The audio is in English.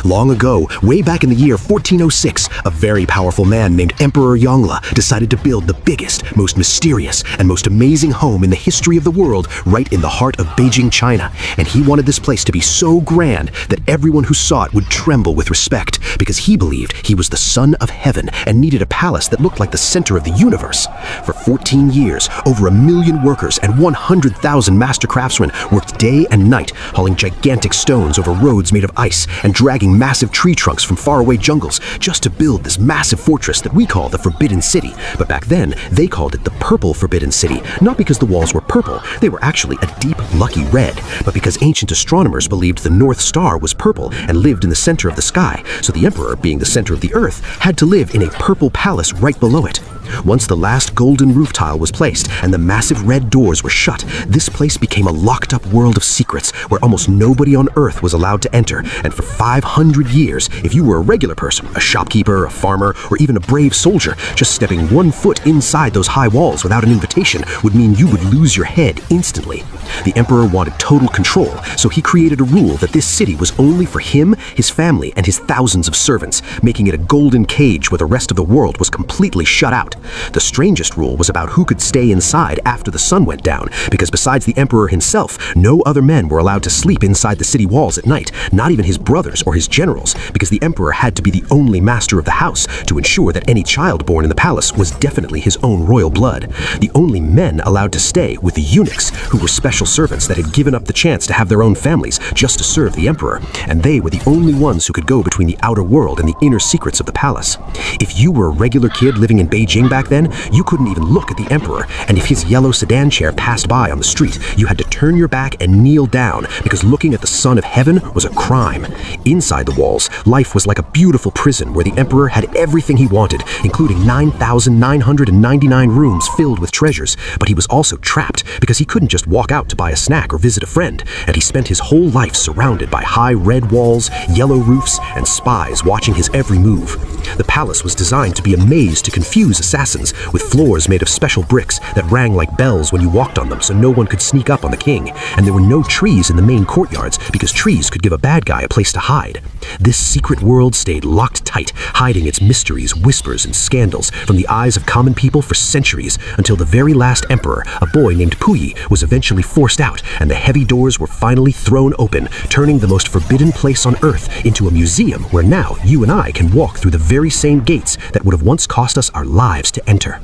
Long ago, way back in the year 1406, a very powerful man named Emperor Yongle decided to build the biggest, most mysterious, and most amazing home in the history of the world right in the heart of Beijing, China. And he wanted this place to be so grand that everyone who saw it would tremble with respect, because he believed he was the son of heaven and needed a palace that looked like the center of the universe. For 14 years, over 1 million workers and 100,000 master craftsmen worked day and night, hauling gigantic stones over roads made of ice and dragging massive tree trunks from faraway jungles just to build this massive fortress that we call the Forbidden City. But back then, they called it the Purple Forbidden City, not because the walls were purple, they were actually a deep, lucky red, but because ancient astronomers believed the North Star was purple and lived in the center of the sky, so the emperor, being the center of the earth, had to live in a purple palace right below it. Once the last golden roof tile was placed and the massive red doors were shut, this place became a locked-up world of secrets where almost nobody on Earth was allowed to enter, and for 500 years, if you were a regular person, a shopkeeper, a farmer, or even a brave soldier, just stepping 1 foot inside those high walls without an invitation would mean you would lose your head instantly. The emperor wanted total control, so he created a rule that this city was only for him, his family, and his thousands of servants, making it a golden cage where the rest of the world was completely shut out. The strangest rule was about who could stay inside after the sun went down, because besides the emperor himself, no other men were allowed to sleep inside the city walls at night, not even his brothers or his generals, because the emperor had to be the only master of the house to ensure that any child born in the palace was definitely his own royal blood. The only men allowed to stay were the eunuchs, who were special servants that had given up the chance to have their own families just to serve the emperor, and they were the only ones who could go between the outer world and the inner secrets of the palace. If you were a regular kid living in Beijing back then, you couldn't even look at the emperor, and if his yellow sedan chair passed by on the street, you had to turn your back and kneel down, because looking at the son of heaven was a crime. Inside the walls, life was like a beautiful prison where the emperor had everything he wanted, including 9,999 rooms filled with treasures, but he was also trapped because he couldn't just walk out to buy a snack or visit a friend, and he spent his whole life surrounded by high red walls, yellow roofs, and spies watching his every move. The palace was designed to be a maze to confuse assassins, with floors made of special bricks that rang like bells when you walked on them so no one could sneak up on the king, and there were no trees in the main courtyards because trees could give a bad guy a place to hide. This secret world stayed locked tight, hiding its mysteries, whispers, and scandals from the eyes of common people for centuries, until the very last emperor, a boy named Puyi, was eventually forced out, and the heavy doors were finally thrown open, turning the most forbidden place on Earth into a museum where now you and I can walk through the very same gates that would have once cost us our lives to enter.